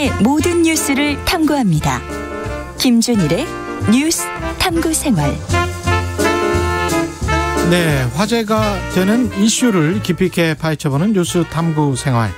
세상의 모든 뉴스를 탐구합니다. 김준일의 뉴스 탐구생활. 네, 화제가 되는 이슈를 깊이 있게 파헤쳐보는 뉴스 탐구생활.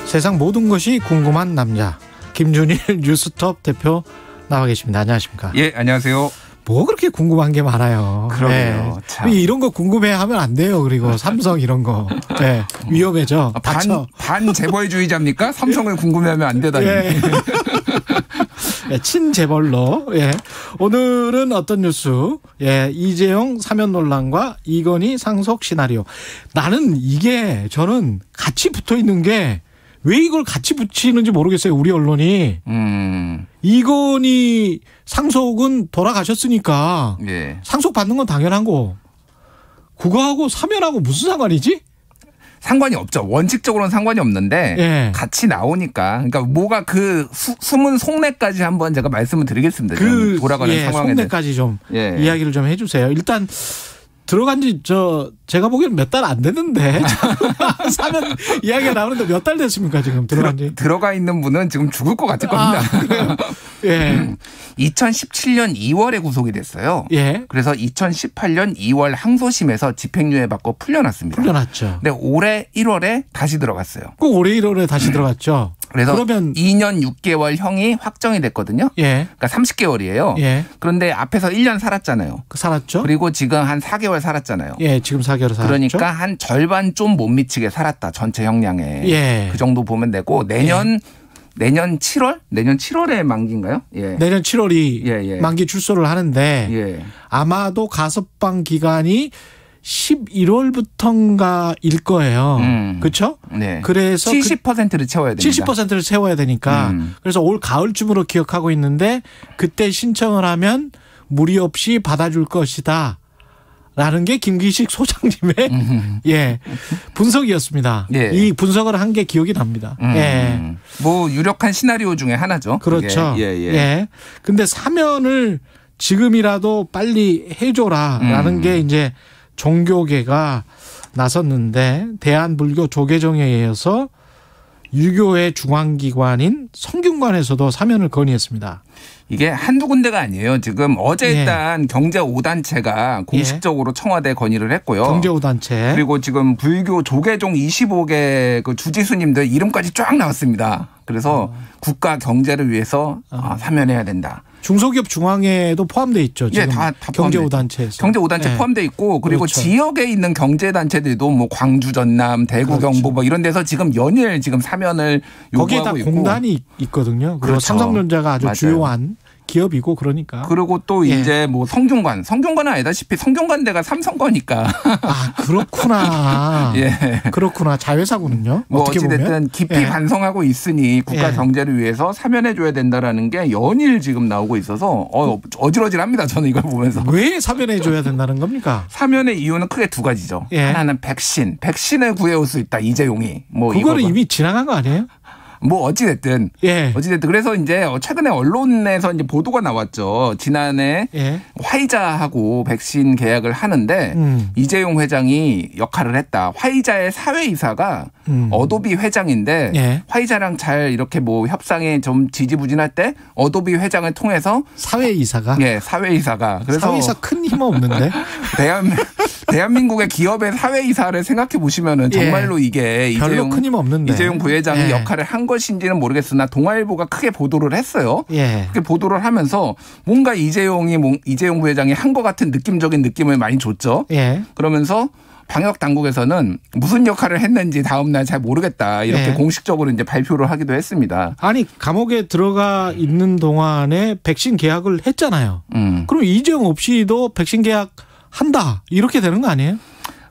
세상 모든 것이 궁금한 남자 김준일 뉴스톱 대표 나와 계십니다. 안녕하십니까? 예, 안녕하세요. 뭐 그렇게 궁금한 게 많아요. 그러게요. 네. 참. 이런 거 궁금해하면 안 돼요. 그리고 삼성 이런 거 네. 위험해져. 다쳐. 반재벌주의자입니까? 삼성을 궁금해하면 안 되다니. 예. 네, 친재벌로. 예. 오늘은 어떤 뉴스? 예, 이재용 사면 논란과 이건희 상속 시나리오. 나는 이게 저는 같이 붙어 있는 게 왜 이걸 같이 붙이는지 모르겠어요. 우리 언론이. 이건희 상속은 돌아가셨으니까 예. 상속 받는 건 당연한 거. 그거하고 사면하고 무슨 상관이지? 상관이 없죠. 원칙적으로는 상관이 없는데 예. 같이 나오니까. 그러니까 뭐가 그 숨은 속내까지 한번 제가 말씀을 드리겠습니다. 그 돌아가는 상황에 속내까지 좀 예. 이야기를 좀 해주세요. 일단 들어간 지 제가 보기엔 몇 달 안 됐는데 사면 이야기가 나오는데 몇 달 됐습니까 지금 들어간 지? 들어가 있는 분은 지금 죽을 것 같을 겁니다. 그래요? 예. 2017년 2월에 구속이 됐어요. 예. 그래서 2018년 2월 항소심에서 집행유예 받고 풀려났습니다. 풀려났죠. 근데 올해 1월에 다시 들어갔어요. 꼭 올해 1월에 다시 들어갔죠. 그래서 그러면 2년 6개월 형이 확정이 됐거든요. 예. 그러니까 30개월이에요. 예. 그런데 앞에서 1년 살았잖아요. 살았죠. 그리고 지금 한 4개월 살았잖아요. 예, 지금 4개월 살았죠. 그러니까 한 절반 좀 못 미치게 살았다. 전체 형량에. 예. 그 정도 보면 되고 내년 7월? 내년 7월에 만기인가요? 예. 내년 7월이 예. 만기 출소를 하는데 예. 아마도 가석방 기간이 11월부터인가일 거예요. 그렇죠? 네. 그래서 70%를 채워야 됩니다. 70%를 채워야 되니까 그래서 올 가을쯤으로 기억하고 있는데 그때 신청을 하면 무리 없이 받아줄 것이다. 라는 게 김기식 소장님의 예, 분석이었습니다. 예. 이 분석을 한 게 기억이 납니다. 예. 뭐 유력한 시나리오 중에 하나죠. 그렇죠. 예. 예. 근데 사면을 지금이라도 빨리 해줘라라는 게 이제 종교계가 나섰는데 대한불교 조계종에 의해서 유교의 중앙기관인 성균관에서도 사면을 건의했습니다. 이게 한두 군데가 아니에요. 지금 어제 일단 경제 5단체가 공식적으로 청와대에 건의를 했고요. 경제 5단체. 그리고 지금 불교 조계종 25개 그 주지스님들 이름까지 쫙 나왔습니다. 그래서 국가 경제를 위해서 사면해야 된다. 중소기업 중앙회도 포함되어 있죠. 지금 다 경제 5단체에서. 경제 5단체 포함되어 있고 그리고 그렇죠. 지역에 있는 경제단체들도 뭐 광주 전남, 대구 그렇죠. 경북 뭐 이런 데서 지금 연일 지금 사면을 요구하고 거기에 다 있고. 공단이 있거든요. 그리고 그렇죠. 삼성전자가 아주 맞아요. 주요한 기업이고 그러니까. 그리고 또 이제 뭐 성균관은 아니다시피 성균관대가 삼성 거니까. 아 그렇구나. 예. 그렇구나. 자회사군요. 뭐 어떻게 보면. 어찌됐든 깊이 반성하고 있으니 국가 경제를 위해서 사면해줘야 된다라는 게 연일 지금 나오고 있어서 어질어질합니다. 저는 이걸 보면서. 왜 사면해줘야 된다는 겁니까? 사면의 이유는 크게 두 가지죠. 하나는 백신을 구해올 수 있다. 이재용이. 뭐 그거는 이미 지나간 거 아니에요? 뭐 어찌됐든 그래서 이제 최근에 언론에서 이제 보도가 나왔죠. 지난해 화이자하고 백신 계약을 하는데 이재용 회장이 역할을 했다. 화이자의 사회이사가 어도비 회장인데 화이자랑 잘 이렇게 뭐 협상에 좀 지지부진할 때 어도비 회장을 통해서 사회이사가 사회이사가 그래서 사회이사 큰 힘은 없는데 대한민국의 기업의 사회이사를 생각해 보시면은 정말로 이게 별로 큰 힘 없는데 이재용 부회장이 역할을 한 것인지는 모르겠으나 동아일보가 크게 보도를 했어요. 그렇게 보도를 하면서 뭔가 이재용 부회장이 한 것 같은 느낌적인 느낌을 많이 줬죠. 그러면서 방역 당국에서는 무슨 역할을 했는지 다음 날 잘 모르겠다 이렇게 공식적으로 이제 발표를 하기도 했습니다. 아니 감옥에 들어가 있는 동안에 백신 계약을 했잖아요. 그럼 이재용 없이도 백신 계약 한다 이렇게 되는 거 아니에요?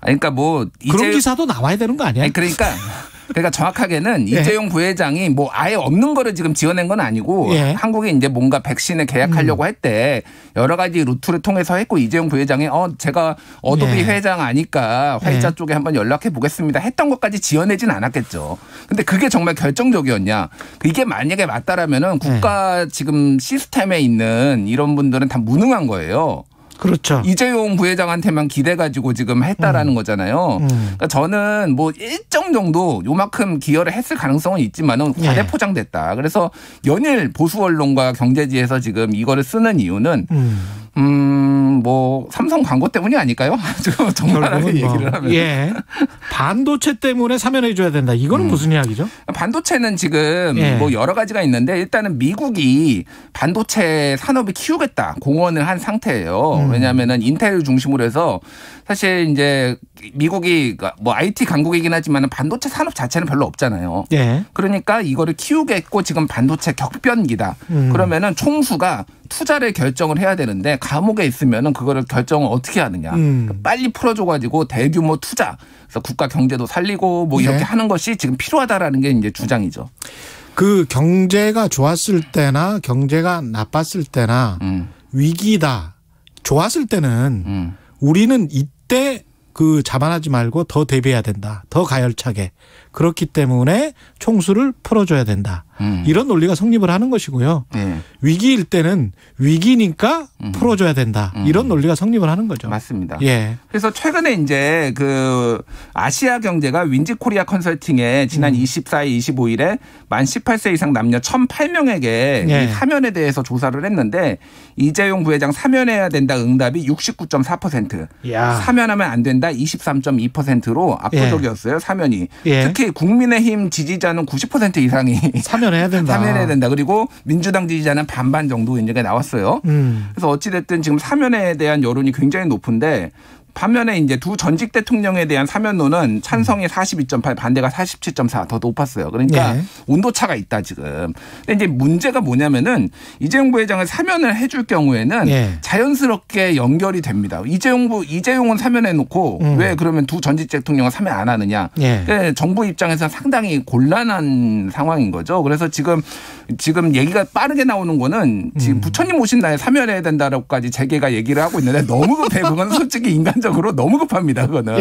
그러니까 뭐 그런 기사도 나와야 되는 거 아니에요? 그러니까 정확하게는 이재용 부회장이 뭐 아예 없는 거를 지금 지어낸 건 아니고 한국이 이제 뭔가 백신을 계약하려고 할 때 여러 가지 루트를 통해서 했고 이재용 부회장이 제가 어도비 회장 아니까 화이자 쪽에 한번 연락해 보겠습니다 했던 것까지 지어내진 않았겠죠. 근데 그게 정말 결정적이었냐. 이게 만약에 맞다라면은 국가 지금 시스템에 있는 이런 분들은 다 무능한 거예요. 그렇죠. 이재용 부회장한테만 기대가지고 지금 했다라는 거잖아요. 그러니까 저는 뭐 일정 정도 요만큼 기여를 했을 가능성은 있지만은 과대 포장됐다. 그래서 연일 보수 언론과 경제지에서 지금 이거를 쓰는 이유는 뭐 삼성 광고 때문이 아닐까요? 정말하게 얘기를 하면. 예. 반도체 때문에 사면해 줘야 된다. 이거는 무슨 이야기죠? 반도체는 지금 뭐 여러 가지가 있는데 일단은 미국이 반도체 산업을 키우겠다 공언을 한 상태예요. 왜냐하면은 인텔 중심으로 해서 사실 이제 미국이 뭐 IT 강국이긴 하지만 반도체 산업 자체는 별로 없잖아요. 예. 그러니까 이거를 키우겠고 지금 반도체 격변기다. 그러면은 총수가 투자를 결정을 해야 되는데 감옥에 있으면은 그거를 결정을 어떻게 하느냐. 빨리 풀어줘가지고 대규모 투자. 그래서 국가 경제도 살리고 뭐 이렇게 하는 것이 지금 필요하다라는 게 이제 주장이죠. 그 경제가 좋았을 때나 경제가 나빴을 때나 위기다. 좋았을 때는 우리는 이때 그 자만하지 말고 더 대비해야 된다. 더 가열차게. 그렇기 때문에 총수를 풀어줘야 된다. 이런 논리가 성립을 하는 것이고요. 위기일 때는 위기니까 풀어줘야 된다. 이런 논리가 성립을 하는 거죠. 맞습니다. 예. 그래서 최근에 이제 그 아시아 경제가 윈지코리아 컨설팅에 지난 24일, 25일에 만 18세 이상 남녀 1,008명에게 이 사면에 대해서 조사를 했는데 이재용 부회장 사면해야 된다 응답이 69.4%. 사면하면 안 된다 23.2%로 압도적이었어요. 사면이. 특히 국민의힘 지지자는 90% 이상이 사면해야 된다. 사면해야 된다. 그리고 민주당 지지자는 반반 정도 인정이 나왔어요. 그래서 어찌됐든 지금 사면에 대한 여론이 굉장히 높은데 반면에 이제 두 전직 대통령에 대한 사면론은 찬성이 42.8, 반대가 47.4 더 높았어요. 그러니까 온도차가 있다 지금. 근데 이제 문제가 뭐냐면은 이재용 부회장을 사면을 해줄 경우에는 자연스럽게 연결이 됩니다. 이재용은 사면해놓고 왜 그러면 두 전직 대통령은 사면 안 하느냐. 정부 입장에서 상당히 곤란한 상황인 거죠. 그래서 지금 얘기가 빠르게 나오는 거는 지금 부처님 오신 날 사면해야 된다라고까지 재계가 얘기를 하고 있는데 너무 급해. 그건 솔직히 인간적으로 너무 급합니다. 그거는.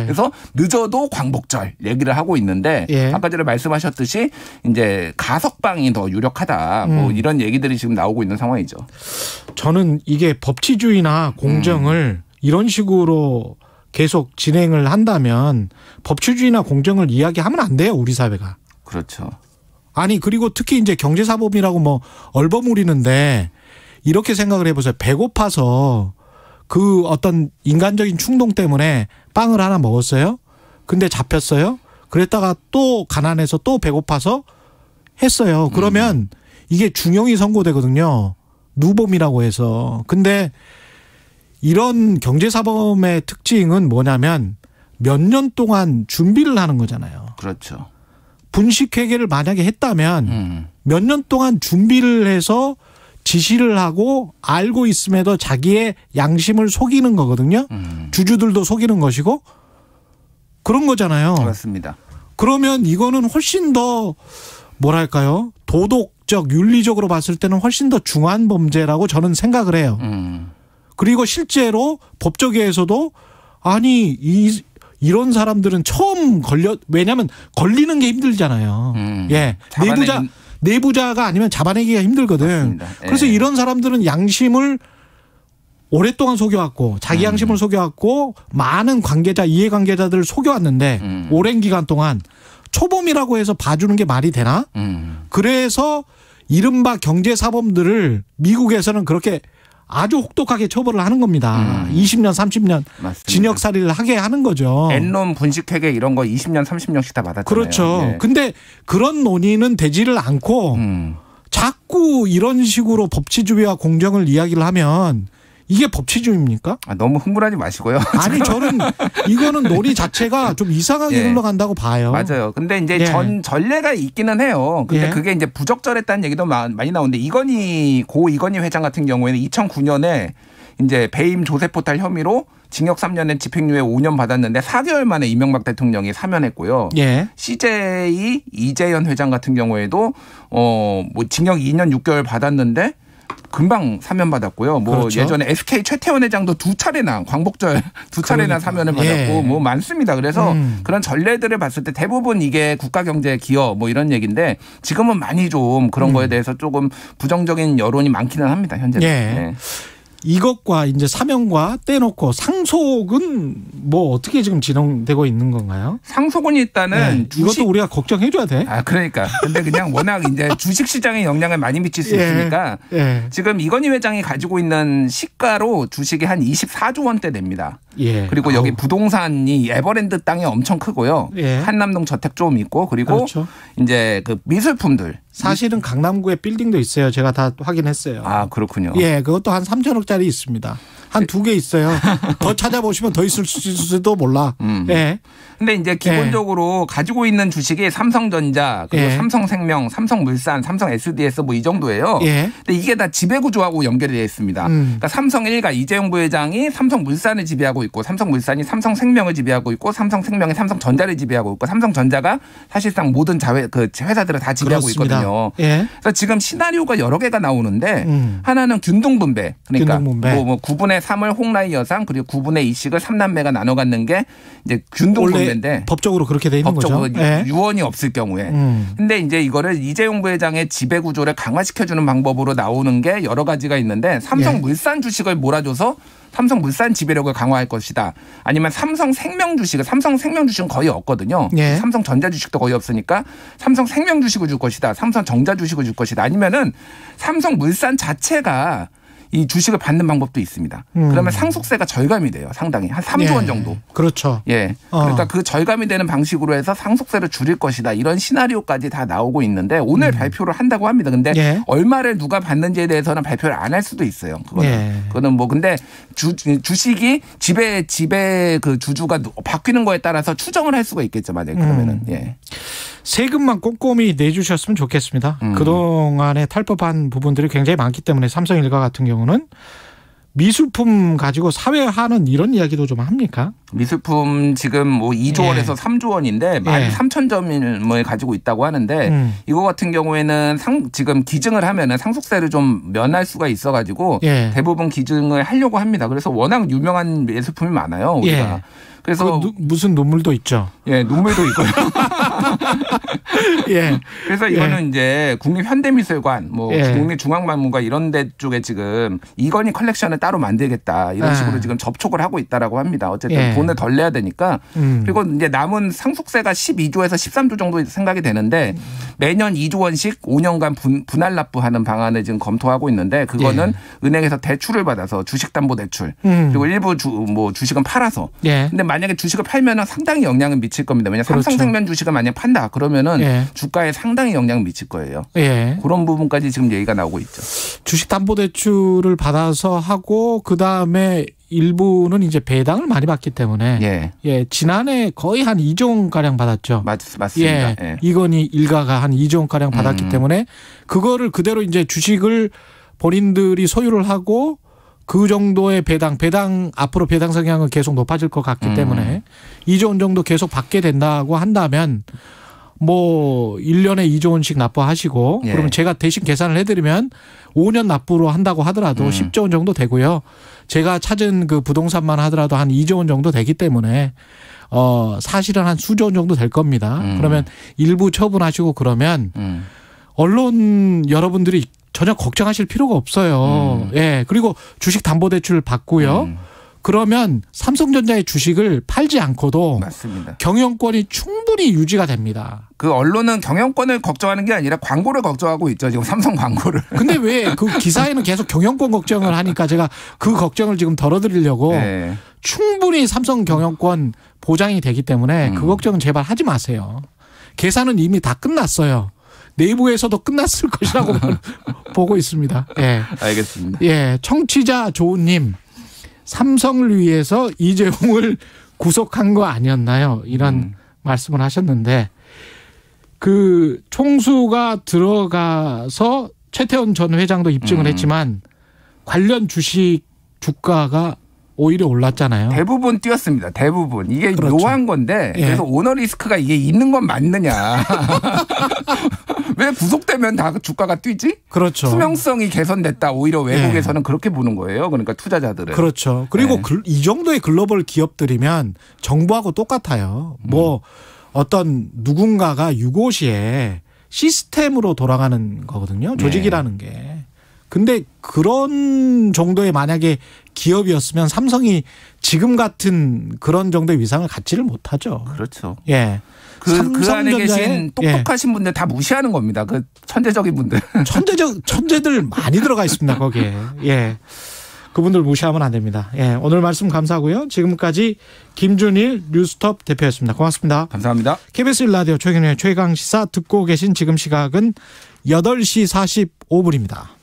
그래서 늦어도 광복절 얘기를 하고 있는데 아까 전에 말씀하셨듯이 이제 가석방이 더 유력하다. 뭐 이런 얘기들이 지금 나오고 있는 상황이죠. 저는 이게 법치주의나 공정을 이런 식으로 계속 진행을 한다면 법치주의나 공정을 이야기하면 안 돼요. 우리 사회가. 그렇죠. 아니 그리고 특히 이제 경제사범이라고 뭐 얼버무리는데 이렇게 생각을 해보세요. 배고파서 그 어떤 인간적인 충동 때문에 빵을 하나 먹었어요. 근데 잡혔어요. 그랬다가 또 가난해서 또 배고파서 했어요. 그러면 이게 중형이 선고되거든요. 누범이라고 해서. 근데 이런 경제사범의 특징은 뭐냐면 몇 년 동안 준비를 하는 거잖아요. 그렇죠. 분식회계를 만약에 했다면 몇 년 동안 준비를 해서 지시를 하고 알고 있음에도 자기의 양심을 속이는 거거든요. 주주들도 속이는 것이고 그런 거잖아요. 맞습니다. 그러면 이거는 훨씬 더 뭐랄까요? 도덕적, 윤리적으로 봤을 때는 훨씬 더 중한 범죄라고 저는 생각을 해요. 그리고 실제로 법조계에서도 아니 이런 사람들은 처음 왜냐하면 걸리는 게 힘들잖아요. 내부자가 아니면 잡아내기가 힘들거든. 맞습니다. 그래서 이런 사람들은 양심을 오랫동안 속여왔고 자기 양심을 속여왔고 많은 관계자, 이해관계자들을 속여왔는데 오랜 기간 동안 초범이라고 해서 봐주는 게 말이 되나? 그래서 이른바 경제사범들을 미국에서는 그렇게 아주 혹독하게 처벌을 하는 겁니다. 20년, 30년 맞습니다. 징역살이를 하게 하는 거죠. 엔론 분식회계 이런 거 20년, 30년씩 다 받았잖아요. 그렇죠. 근데 그런 논의는 되지를 않고 자꾸 이런 식으로 법치주의와 공정을 이야기를 하면 이게 법치주의입니까? 너무 흥분하지 마시고요. 아니 저는 이거는 논의 자체가 좀 이상하게 흘러간다고 봐요. 맞아요. 근데 이제 전례가 있기는 해요. 근데 그게 이제 부적절했다는 얘기도 많이 나오는데 고 이건희 회장 같은 경우에는 2009년에 이제 배임 조세포탈 징역 3년에 집행유예 5년 받았는데 4개월 만에 이명박 대통령이 사면했고요. CJ 이재현 회장 같은 경우에도 뭐 징역 2년 6개월 받았는데 금방 사면 받았고요. 뭐 그렇죠. 예전에 SK 최태원 회장도 두 차례나 광복절 두 차례나 사면을 받았고 뭐 많습니다. 그래서 그런 전례들을 봤을 때 대부분 이게 국가 경제에 기여 뭐 이런 얘기인데 지금은 많이 좀 그런 거에 대해서 조금 부정적인 여론이 많기는 합니다. 현재는. 이것과 이제 사면과 떼놓고 상속은 뭐 어떻게 지금 진행되고 있는 건가요? 상속은 일단은 네, 이것도 우리가 걱정해줘야 돼. 그러니까. 근데 그냥 워낙 이제 주식 시장에 영향을 많이 미칠 수 있으니까 지금 이건희 회장이 가지고 있는 시가로 주식이 한 24조 원대 됩니다. 그리고 여기 부동산이 에버랜드 땅이 엄청 크고요. 한남동 저택 좀 있고 그리고 그렇죠. 이제 그 미술품들. 사실은 강남구에 빌딩도 있어요. 제가 다 확인했어요. 그렇군요. 그것도 한 3천억짜리 있습니다. 한 2개 있어요. 더 찾아보시면 더 있을 수도 몰라. 근데 이제 기본적으로 가지고 있는 주식이 삼성전자, 그리고 삼성생명, 삼성물산, 삼성 SDS 뭐 이 정도예요. 근데 이게 다 지배구조하고 연결이 되어 있습니다. 그러니까 삼성 일가 이재용 부회장이 삼성물산을 지배하고 있고 삼성물산이 삼성생명을 지배하고 있고 삼성생명이 삼성전자를 지배하고 있고 삼성전자가 사실상 모든 회사들을 다 지배하고 그렇습니다. 있거든요. 그래서 지금 시나리오가 여러 개가 나오는데 하나는 균등분배. 그러니까 균등분배. 뭐 9분의 3을 홍라이 여상 그리고 9분의 2씩을 3남매가 나눠 갖는 게 이제 균등분배인데 법적으로 그렇게 돼 있는 법적으로 거죠. 유언이 없을 경우에. 근데 이제 이거를 이재용 부회장의 지배 구조를 강화시켜주는 방법으로 나오는 게 여러 가지가 있는데 삼성물산 주식을 몰아줘서 삼성물산 지배력을 강화할 것이다. 아니면 삼성생명 주식은 거의 없거든요. 삼성전자 주식도 거의 없으니까 삼성생명 주식을 줄 것이다. 삼성전자 주식을 줄 것이다. 아니면은 삼성물산 자체가 이 주식을 받는 방법도 있습니다. 그러면 상속세가 절감이 돼요. 상당히 한 3조 원 정도. 그렇죠. 그러니까 그 절감이 되는 방식으로 해서 상속세를 줄일 것이다. 이런 시나리오까지 다 나오고 있는데 오늘 발표를 한다고 합니다. 근데 얼마를 누가 받는지에 대해서는 발표를 안 할 수도 있어요. 그거는 뭐 근데 주식이 지배 그 주주가 바뀌는 거에 따라서 추정을 할 수가 있겠죠. 만약에 그러면은. 세금만 꼼꼼히 내주셨으면 좋겠습니다. 그동안에 탈법한 부분들이 굉장히 많기 때문에 삼성일가 같은 경우는 미술품 가지고 사회화하는 이런 이야기도 좀 합니까? 미술품 지금 뭐 2조 원에서 3조 원인데 13,000점을 가지고 있다고 하는데 이거 같은 경우에는 지금 기증을 하면은 상속세를 좀 면할 수가 있어가지고 대부분 기증을 하려고 합니다. 그래서 워낙 유명한 미술품이 많아요. 우리가. 그래서 무슨 눈물도 있죠. 눈물도 있고요. 그래서 이거는 이제 국립현대미술관, 뭐 국립중앙박물관 이런 데 쪽에 지금 이건희 컬렉션을 따로 만들겠다 이런 식으로 지금 접촉을 하고 있다라고 합니다. 어쨌든 돈을 덜 내야 되니까. 그리고 이제 남은 상속세가 12조에서 13조 정도 생각이 되는데 매년 2조 원씩 5년간 분할 납부하는 방안을 지금 검토하고 있는데 그거는 은행에서 대출을 받아서 주식담보대출 그리고 일부 주식은 팔아서. 근데 만약에 주식을 팔면 상당히 영향을 미칠 겁니다. 왜냐하면 삼성생명 주식을 만약 판다 그러면은 주가에 상당히 영향을 미칠 거예요. 그런 부분까지 지금 얘기가 나오고 있죠. 주식담보대출을 받아서 하고 그다음에 일부는 이제 배당을 많이 받기 때문에 지난해 거의 한 2조 원 가량 받았죠. 맞습니다. 이건희 일가가 한 2조 원 가량 받았기 때문에 그거를 그대로 이제 주식을 본인들이 소유를 하고 그 정도의 배당 앞으로 배당 성향은 계속 높아질 것 같기 때문에 2조 원 정도 계속 받게 된다고 한다면 뭐 1년에 2조 원씩 납부하시고 그러면 제가 대신 계산을 해드리면 5년 납부로 한다고 하더라도 10조 원 정도 되고요. 제가 찾은 그 부동산만 하더라도 한 2조 원 정도 되기 때문에 사실은 한 수조 원 정도 될 겁니다. 그러면 일부 처분하시고 그러면 언론 여러분들이 전혀 걱정하실 필요가 없어요. 그리고 주식 담보대출 받고요. 그러면 삼성전자의 주식을 팔지 않고도 맞습니다. 경영권이 충분히 유지가 됩니다. 그 언론은 경영권을 걱정하는 게 아니라 광고를 걱정하고 있죠. 지금 삼성 광고를. 근데 왜 그 기사에는 계속 경영권 걱정을 하니까 제가 그 걱정을 지금 덜어드리려고 충분히 삼성 경영권 보장이 되기 때문에 그 걱정은 제발 하지 마세요. 계산은 이미 다 끝났어요. 내부에서도 끝났을 것이라고 보고 있습니다. 알겠습니다. 청취자 조은님, 삼성을 위해서 이재용을 구속한 거 아니었나요? 이런 말씀을 하셨는데 그 총수가 들어가서 최태원 전 회장도 입증을 했지만 관련 주식 주가가 오히려 올랐잖아요. 대부분 뛰었습니다. 대부분. 이게 그렇죠. 묘한 건데 그래서 오너 리스크가 이게 있는 건 맞느냐. 왜 구속되면 다 주가가 뛰지? 그렇죠. 투명성이 개선됐다. 오히려 외국에서는 그렇게 보는 거예요. 그러니까 투자자들은. 그렇죠. 그리고 이 정도의 글로벌 기업들이면 정부하고 똑같아요. 뭐 어떤 누군가가 유고시에 시스템으로 돌아가는 거거든요. 조직이라는 게. 근데 그런 정도의 만약에 기업이었으면 삼성이 지금 같은 그런 정도의 위상을 갖지를 못하죠. 그렇죠. 예. 그 안에 계신 똑똑하신 분들 다 무시하는 겁니다. 그 천재적인 분들. 천재들 많이 들어가 있습니다, 거기에. 예. 그분들 무시하면 안 됩니다. 예. 오늘 말씀 감사하고요. 지금까지 김준일 뉴스톱 대표였습니다. 고맙습니다. 감사합니다. KBS 1라디오 최경영의 최강시사 듣고 계신 지금 시각은 8시 45분입니다.